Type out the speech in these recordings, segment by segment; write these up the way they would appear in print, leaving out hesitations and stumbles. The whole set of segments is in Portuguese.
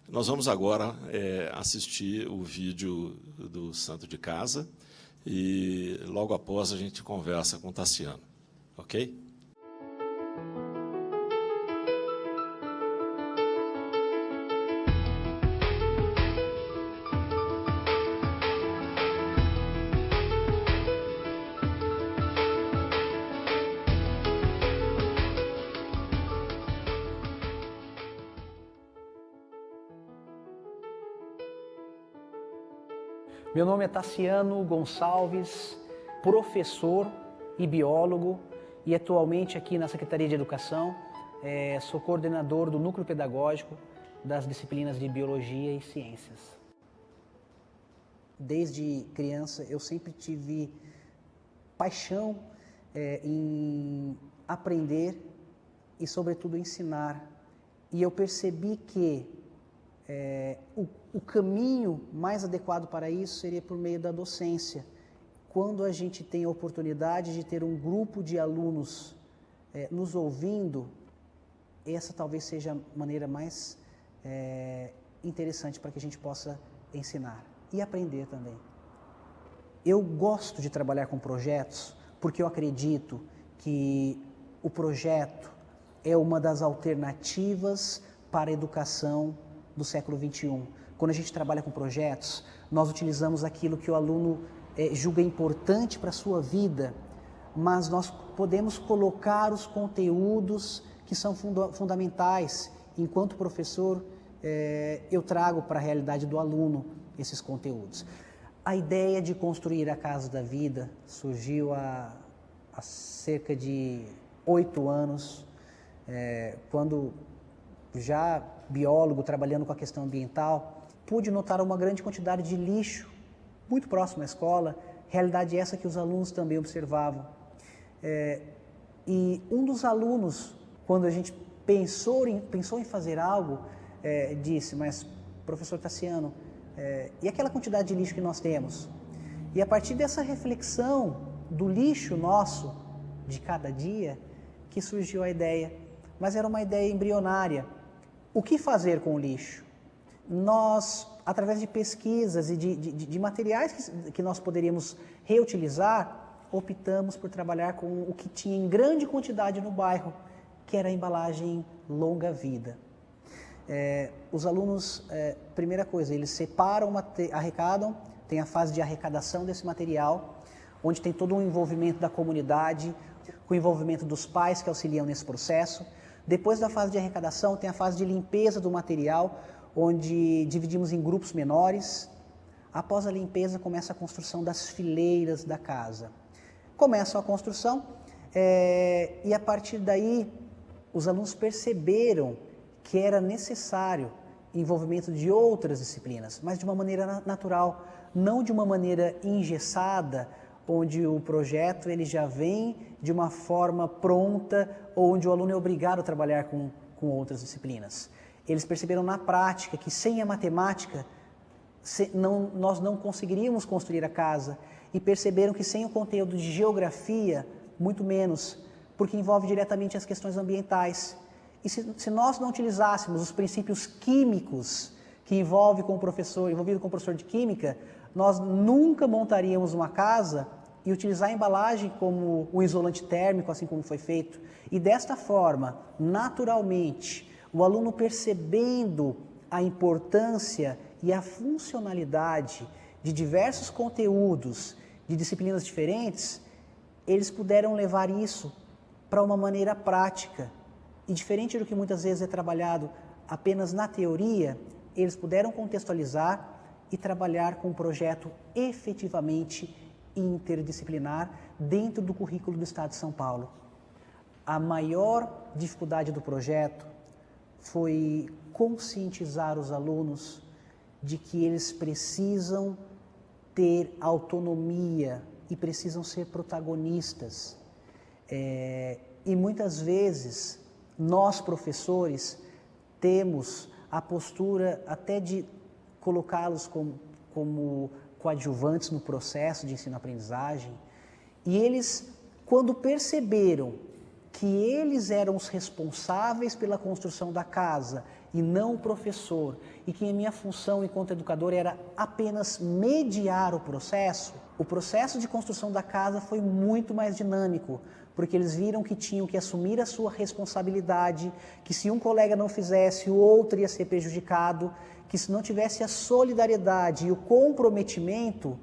Nós vamos agora assistir o vídeo do Santo de Casa e logo após a gente conversa com o Tassiano, ok? Meu nome é Tassiano Gonçalves, professor e biólogo, e atualmente aqui na Secretaria de Educação sou coordenador do Núcleo Pedagógico das disciplinas de Biologia e Ciências. Desde criança eu sempre tive paixão em aprender e, sobretudo, ensinar. E eu percebi que o caminho mais adequado para isso seria por meio da docência. Quando a gente tem a oportunidade de ter um grupo de alunos nos ouvindo, essa talvez seja a maneira mais interessante para que a gente possa ensinar e aprender também. Eu gosto de trabalhar com projetos porque eu acredito que o projeto é uma das alternativas para a educação do século XXI. Quando a gente trabalha com projetos, nós utilizamos aquilo que o aluno julga importante para a sua vida, mas nós podemos colocar os conteúdos que são fundamentais. Enquanto professor, eu trago para a realidade do aluno esses conteúdos. A ideia de construir a Casa da Vida surgiu há cerca de 8 anos, quando já biólogo, trabalhando com a questão ambiental, pude notar uma grande quantidade de lixo muito próximo à escola, realidade essa que os alunos também observavam. E um dos alunos, quando a gente pensou em fazer algo, disse: mas professor Tassiano, e aquela quantidade de lixo que nós temos? E a partir dessa reflexão do lixo nosso, de cada dia, que surgiu a ideia, mas era uma ideia embrionária. O que fazer com o lixo? Nós, através de pesquisas e de materiais que nós poderíamos reutilizar, optamos por trabalhar com o que tinha em grande quantidade no bairro, que era a embalagem longa vida. Os alunos, primeira coisa, eles separam, arrecadam, tem a fase de arrecadação desse material, onde tem todo um envolvimento da comunidade, com o envolvimento dos pais que auxiliam nesse processo. Depois da fase de arrecadação, tem a fase de limpeza do material, onde dividimos em grupos menores. Após a limpeza, começa a construção das fileiras da casa. Começa a construção e, a partir daí, os alunos perceberam que era necessário envolvimento de outras disciplinas, mas de uma maneira natural, não de uma maneira engessada, onde o projeto ele já vem de uma forma pronta, onde o aluno é obrigado a trabalhar com outras disciplinas. Eles perceberam na prática que sem a matemática nós não conseguiríamos construir a casa, e perceberam que sem o conteúdo de geografia, muito menos, porque envolve diretamente as questões ambientais. E se nós não utilizássemos os princípios químicos que envolvido com o professor de química, nós nunca montaríamos uma casa e utilizar a embalagem como o isolante térmico, assim como foi feito. E desta forma, naturalmente, o aluno percebendo a importância e a funcionalidade de diversos conteúdos de disciplinas diferentes, eles puderam levar isso para uma maneira prática. E diferente do que muitas vezes é trabalhado apenas na teoria, eles puderam contextualizar e trabalhar com um projeto efetivamente interdisciplinar dentro do currículo do Estado de São Paulo. A maior dificuldade do projeto foi conscientizar os alunos de que eles precisam ter autonomia e precisam ser protagonistas. E muitas vezes nós, professores, temos a postura até de colocá-los como coadjuvantes no processo de ensino-aprendizagem, e eles, quando perceberam que eles eram os responsáveis pela construção da casa e não o professor, e que a minha função enquanto educador era apenas mediar o processo de construção da casa foi muito mais dinâmico, porque eles viram que tinham que assumir a sua responsabilidade, que se um colega não fizesse, o outro ia ser prejudicado, que se não tivesse a solidariedade e o comprometimento,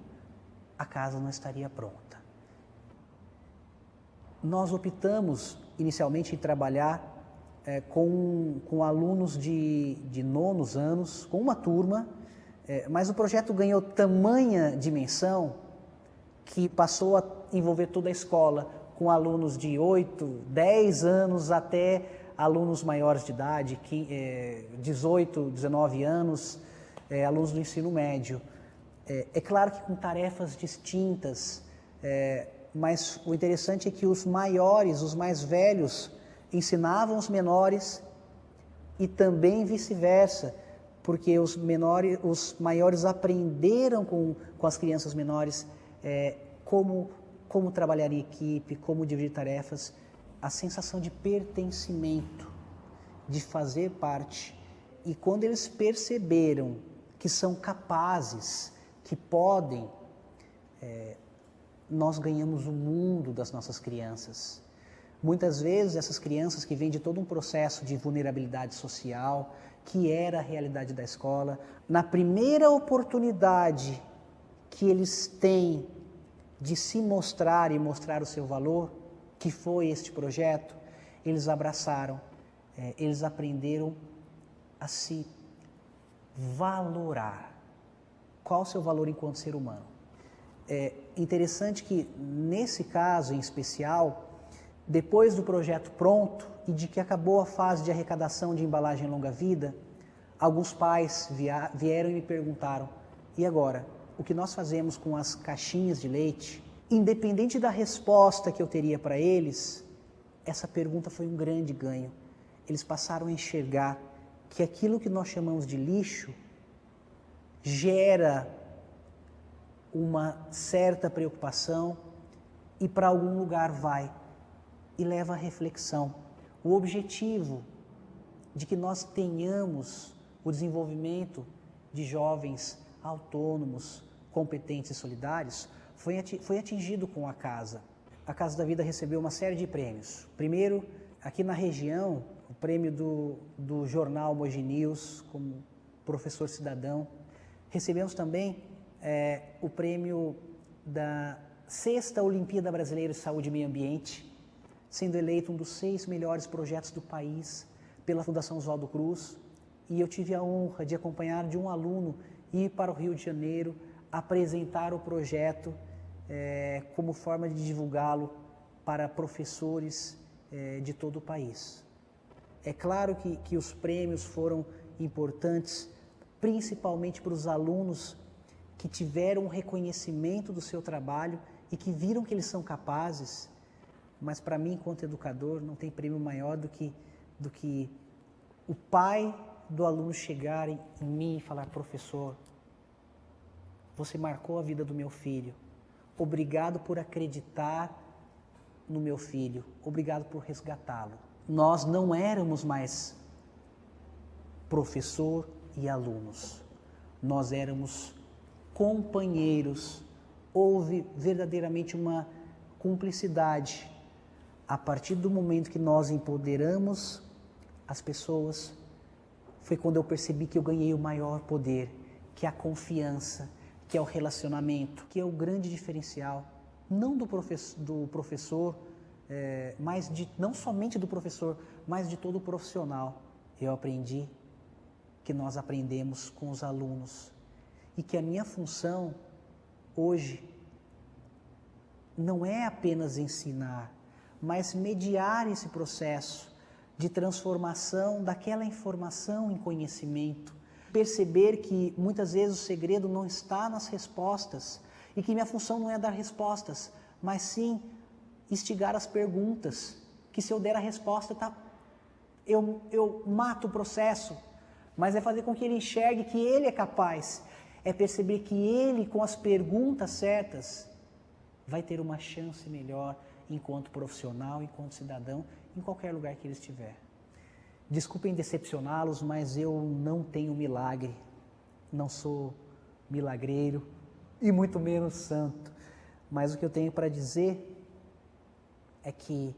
a casa não estaria pronta. Nós optamos inicialmente em trabalhar com alunos de nonos anos, com uma turma, mas o projeto ganhou tamanha dimensão que passou a envolver toda a escola, com alunos de 8, 10 anos até alunos maiores de idade, 18, 19 anos, alunos do ensino médio. É claro que com tarefas distintas, mas o interessante é que os maiores, os mais velhos, ensinavam os menores e também vice-versa, porque os maiores aprenderam com as crianças menores como trabalhar em equipe, como dividir tarefas, a sensação de pertencimento, de fazer parte. E quando eles perceberam que são capazes, que podem, nós ganhamos o mundo das nossas crianças. Muitas vezes essas crianças que vêm de todo um processo de vulnerabilidade social, que era a realidade da escola, na primeira oportunidade que eles têm de se mostrar e mostrar o seu valor, que foi este projeto, eles abraçaram, eles aprenderam a se valorar. Qual o seu valor enquanto ser humano? É interessante que, nesse caso em especial, depois do projeto pronto e de que acabou a fase de arrecadação de embalagem longa-vida, alguns pais vieram e me perguntaram, e agora, o que nós fazemos com as caixinhas de leite? Independente da resposta que eu teria para eles, essa pergunta foi um grande ganho. Eles passaram a enxergar que aquilo que nós chamamos de lixo gera uma certa preocupação e para algum lugar vai e leva à reflexão. O objetivo de que nós tenhamos o desenvolvimento de jovens autônomos, competentes e solidários foi atingido com a Casa. A Casa da Vida recebeu uma série de prêmios. Primeiro, aqui na região, o prêmio do jornal Mogi News, como professor cidadão. Recebemos também o prêmio da 6ª Olimpíada Brasileira de Saúde e Meio Ambiente, sendo eleito um dos 6 melhores projetos do país pela Fundação Oswaldo Cruz. E eu tive a honra de acompanhar de um aluno ir para o Rio de Janeiro, apresentar o projeto como forma de divulgá-lo para professores de todo o país. É claro que os prêmios foram importantes, principalmente para os alunos que tiveram um reconhecimento do seu trabalho e que viram que eles são capazes, mas para mim, enquanto educador, não tem prêmio maior do que o pai do aluno chegar em mim e falar: professor, você marcou a vida do meu filho, obrigado por acreditar no meu filho, obrigado por resgatá-lo. Nós não éramos mais professor e alunos, nós éramos companheiros, houve verdadeiramente uma cumplicidade. A partir do momento que nós empoderamos as pessoas, foi quando eu percebi que eu ganhei o maior poder, que é a confiança, que é o relacionamento, que é o grande diferencial, não do professor, não somente do professor, mas de todo o profissional. Eu aprendi que nós aprendemos com os alunos e que a minha função hoje não é apenas ensinar, mas mediar esse processo de transformação daquela informação em conhecimento. Perceber que muitas vezes o segredo não está nas respostas e que minha função não é dar respostas, mas sim instigar as perguntas, que se eu der a resposta, eu mato o processo, mas é fazer com que ele enxergue que ele é capaz, é perceber que ele, com as perguntas certas, vai ter uma chance melhor enquanto profissional, enquanto cidadão, em qualquer lugar que ele estiver. Desculpem decepcioná-los, mas eu não tenho milagre. Não sou milagreiro e muito menos santo. Mas o que eu tenho para dizer é que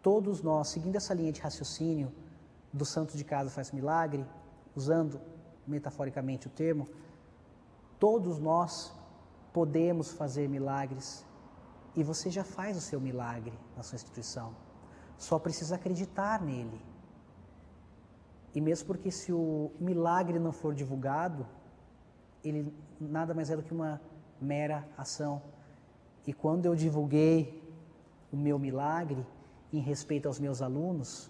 todos nós, seguindo essa linha de raciocínio do santo de casa faz milagre, usando metaforicamente o termo, todos nós podemos fazer milagres e você já faz o seu milagre na sua instituição. Só precisa acreditar nele. E mesmo porque se o milagre não for divulgado, ele nada mais é do que uma mera ação. E quando eu divulguei o meu milagre, em respeito aos meus alunos,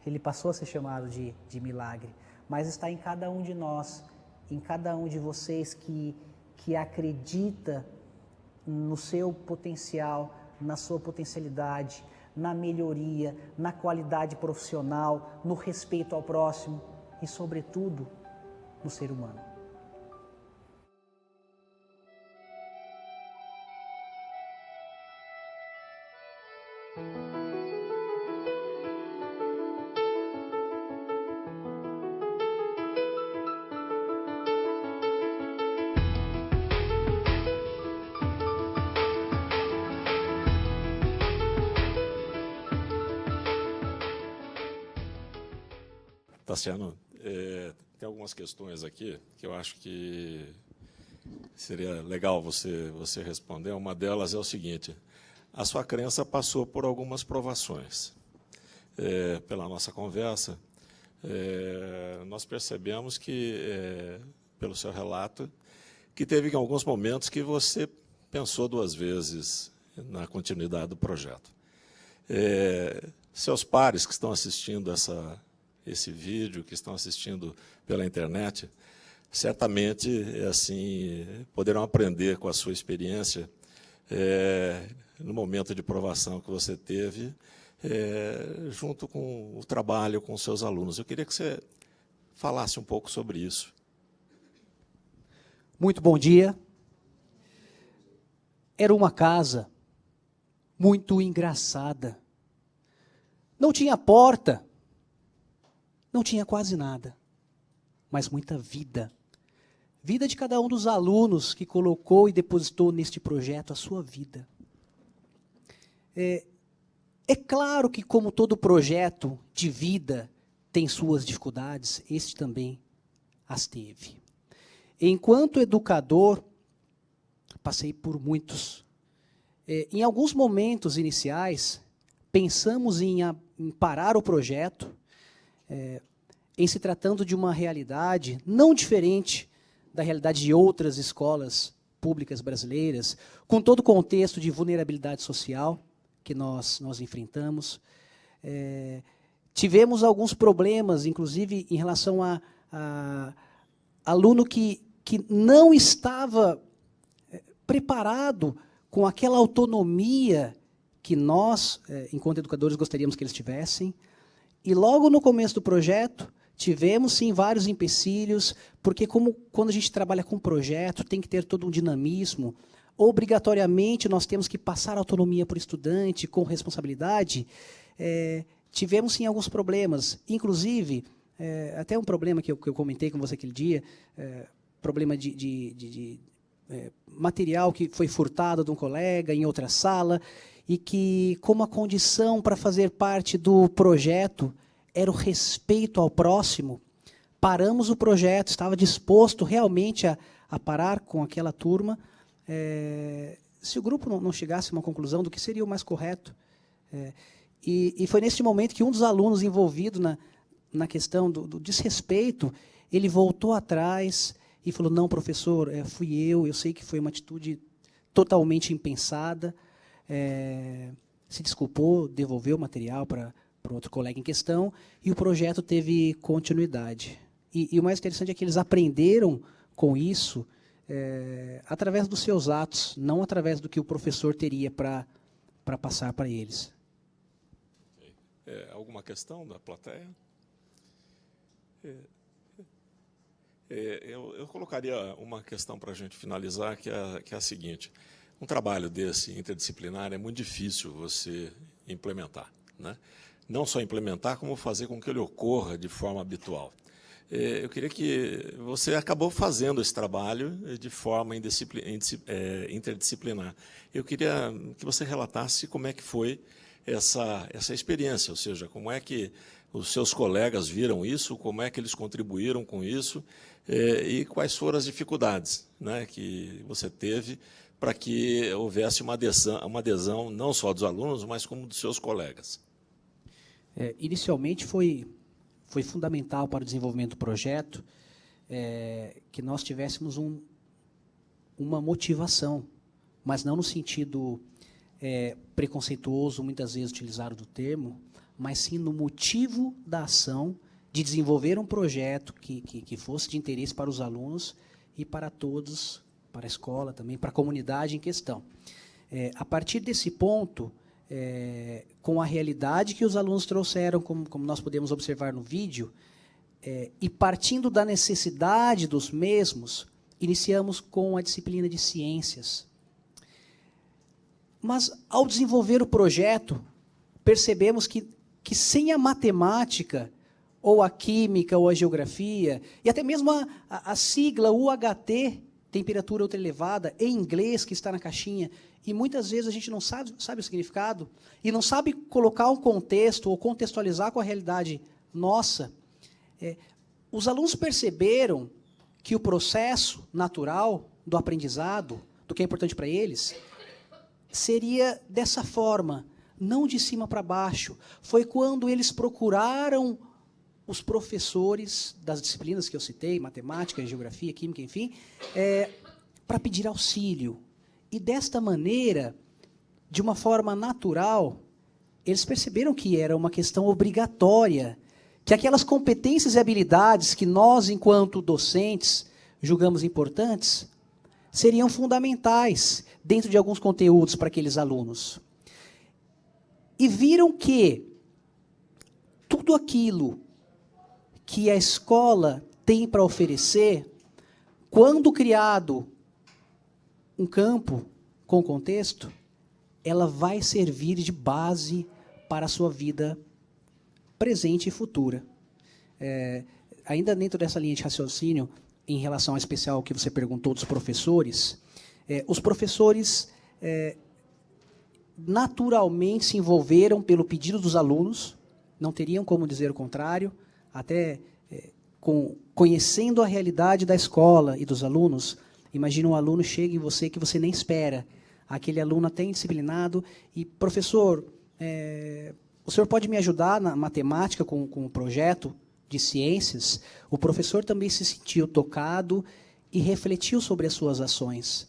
ele passou a ser chamado de milagre. Mas está em cada um de nós, em cada um de vocês que acredita no seu potencial, na sua potencialidade, na melhoria, na qualidade profissional, no respeito ao próximo e, sobretudo, no ser humano. Tassiano, tem algumas questões aqui que eu acho que seria legal você responder. Uma delas é o seguinte: a sua crença passou por algumas provações. Pela nossa conversa, nós percebemos que, pelo seu relato, que teve alguns momentos que você pensou duas vezes na continuidade do projeto. Seus pares que estão assistindo esse vídeo, que estão assistindo pela internet, certamente assim poderão aprender com a sua experiência no momento de provação que você teve, junto com o trabalho com os seus alunos. Eu queria que você falasse um pouco sobre isso. Muito bom dia. Era uma casa muito engraçada. Não tinha porta, não tinha quase nada, mas muita vida. Vida de cada um dos alunos que colocou e depositou neste projeto a sua vida. É claro que, como todo projeto de vida tem suas dificuldades, este também as teve. Enquanto educador, passei por muitos. Em alguns momentos iniciais, pensamos em parar o projeto, em se tratando de uma realidade não diferente da realidade de outras escolas públicas brasileiras, com todo o contexto de vulnerabilidade social que nós enfrentamos. Tivemos alguns problemas, inclusive em relação a aluno que não estava preparado com aquela autonomia que nós, enquanto educadores, gostaríamos que eles tivessem. E logo no começo do projeto, tivemos, sim, vários empecilhos, porque quando a gente trabalha com projeto, tem que ter todo um dinamismo. Obrigatoriamente, nós temos que passar autonomia para o estudante, com responsabilidade. Tivemos, sim, alguns problemas. Inclusive, até um problema que eu comentei com você aquele dia, problema de material que foi furtado de um colega em outra sala, e que, como a condição para fazer parte do projeto era o respeito ao próximo, paramos o projeto, estava disposto realmente a parar com aquela turma, se o grupo não chegasse a uma conclusão do que seria o mais correto. E foi nesse momento que um dos alunos envolvido na questão do desrespeito, ele voltou atrás e falou: não, professor, fui eu sei que foi uma atitude totalmente impensada. Se desculpou, devolveu o material para outro colega em questão, e o projeto teve continuidade. E o mais interessante é que eles aprenderam com isso através dos seus atos, não através do que o professor teria para passar para eles. Alguma questão da plateia? Eu colocaria uma questão para a gente finalizar, que é a seguinte: um trabalho desse interdisciplinar é muito difícil você implementar, né? não só implementar, como fazer com que ele ocorra de forma habitual. Eu queria que você acabou fazendo esse trabalho de forma interdisciplinar. Eu queria que você relatasse como é que foi essa experiência, ou seja, como é que os seus colegas viram isso, como é que eles contribuíram com isso e quais foram as dificuldades, né, que você teve para que houvesse uma adesão não só dos alunos, mas como dos seus colegas. Inicialmente foi fundamental para o desenvolvimento do projeto que nós tivéssemos uma motivação, mas não no sentido preconceituoso, muitas vezes utilizado do termo, mas sim no motivo da ação de desenvolver um projeto que fosse de interesse para os alunos e para todos, para a escola também, para a comunidade em questão. A partir desse ponto, com a realidade que os alunos trouxeram, como nós podemos observar no vídeo, e partindo da necessidade dos mesmos, iniciamos com a disciplina de ciências. Mas, ao desenvolver o projeto, percebemos que sem a matemática, ou a química, ou a geografia, e até mesmo a sigla UHT, temperatura ultraelevada, em inglês, que está na caixinha, e muitas vezes a gente não sabe o significado, e não sabe colocar um contexto, ou contextualizar com a realidade nossa, os alunos perceberam que o processo natural do aprendizado, do que é importante para eles, seria dessa forma, não de cima para baixo. Foi quando eles procuraram os professores das disciplinas que eu citei, matemática, geografia, química, enfim, para pedir auxílio. E desta maneira, de uma forma natural, eles perceberam que era uma questão obrigatória, que aquelas competências e habilidades que nós, enquanto docentes, julgamos importantes, seriam fundamentais dentro de alguns conteúdos para aqueles alunos. E viram que tudo aquilo que a escola tem para oferecer, quando criado um campo com contexto, ela vai servir de base para a sua vida presente e futura. Ainda dentro dessa linha de raciocínio, em relação ao especial que você perguntou dos professores, os professores naturalmente se envolveram pelo pedido dos alunos, não teriam como dizer o contrário, até conhecendo a realidade da escola e dos alunos. Imagina um aluno chega em você que você nem espera, aquele aluno até indisciplinado, e, professor, o senhor pode me ajudar na matemática com o projeto de ciências? O professor também se sentiu tocado e refletiu sobre as suas ações.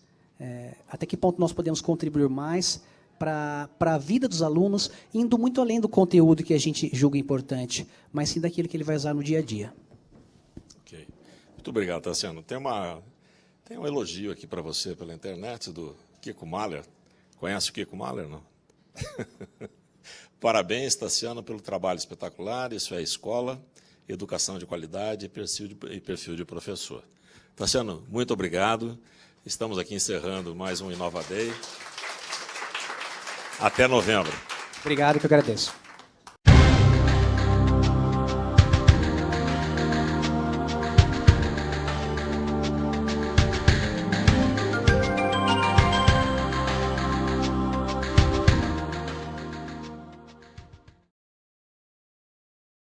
Até que ponto nós podemos contribuir mais para a vida dos alunos, indo muito além do conteúdo que a gente julga importante, mas sim daquilo que ele vai usar no dia a dia. Ok. Muito obrigado, Tassiano. Tem um elogio aqui para você pela internet do Kiko Mahler. Conhece o Kiko Mahler, não? Parabéns, Tassiano, pelo trabalho espetacular. Isso é escola, educação de qualidade e perfil de professor. Tassiano, muito obrigado. Estamos aqui encerrando mais um Inova Day. Até novembro. Obrigado, que eu agradeço.